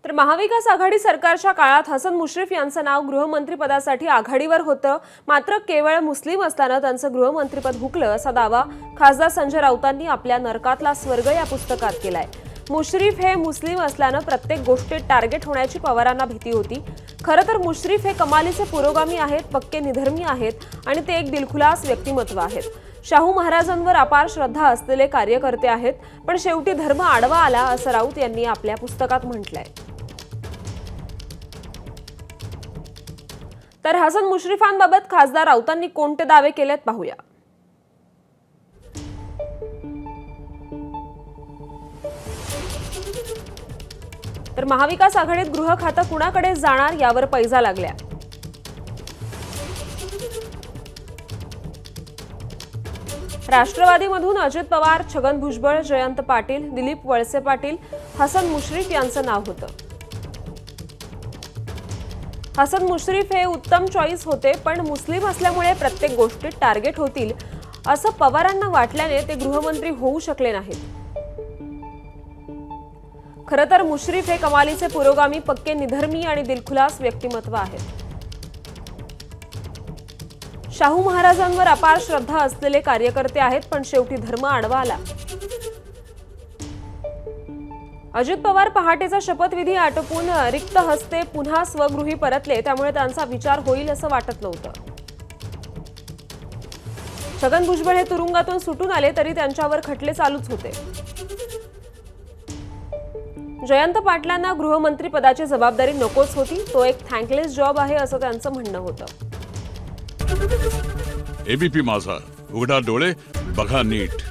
तर महाविकास आघाडी सरकारच्या काळात हसन मुश्रीफ यांचं नाव गृहमंत्रीपदासाठी आघाडीवर होतं, मात्र केवळ मुस्लिम असताना त्यांचं गृहमंत्रीपद हुकलं असा दावा खासदार संजय राऊतांनी आपल्या नरकातला स्वर्ग या पुस्तकात केलाय। मुश्रीफ हे मुस्लिम असल्यानं प्रत्येक गोष्टीत टार्गेट होण्याची पवारांना भीती होती। खरं तर मुश्रीफ हे कमालीचे पुरोगामी आहेत, पक्के निधर्मी आहेत आणि ते एक दिलखुलास व्यक्तिमत्व आहेत। शाहू महाराजांवर अपार श्रद्धा असलेले कार्यकर्ते आहेत, पण शेवटी धर्म आडवा आला असं राऊत यांनी आपल्या पुस्तकात म्हटलंय। तर हसन मुश्रीफांबाबत खासदार राऊतांनी कोणते दावे केलेत पाहूया। तर महाविकास आघाडीत गृह खातं कुणाकडे जाणार यावर पैजा लागल्या। राष्ट्रवादीमधून अजित पवार, छगन भुजबळ, जयंत पाटील, दिलीप वळसे पाटील, हसन मुश्रीफ यांचं नाव होतं। हसन मुश्रीफ हे उत्तम चॉईस होते, पण मुस्लिम असल्यामुळे प्रत्येक गोष्टीत टार्गेट होतील असं पवारांना वाटल्याने ते गृहमंत्री होऊ शकले नाहीत। खरं तर मुश्रीफ हे कमालीचे पुरोगामी, पक्के निधर्मी आणि दिलखुलास व्यक्तिमत्व आहेत। शाहू महाराजांवर अपार श्रद्धा असलेले कार्यकर्ते आहेत, पण शेवटी धर्म आडवा आला। अजित पवार पहाटेचा शपथविधी आटोपून रिक्त हस्ते पुन्हा स्वगृही परतले, त्यामुळे त्यांचा विचार होईल असं वाटत नव्हतं। छगन भुजबळ हे तुरुंगातून सुटून आले तरी त्यांच्यावर खटले चालूच होते। जयंत पाटलांना गृहमंत्री पदाची जबाबदारी नकोच होती, तो एक थँकलेस जॉब आहे असं त्यांचं म्हणणं होतं। एबीपी माझा, उघडा डोळे बघा नीट।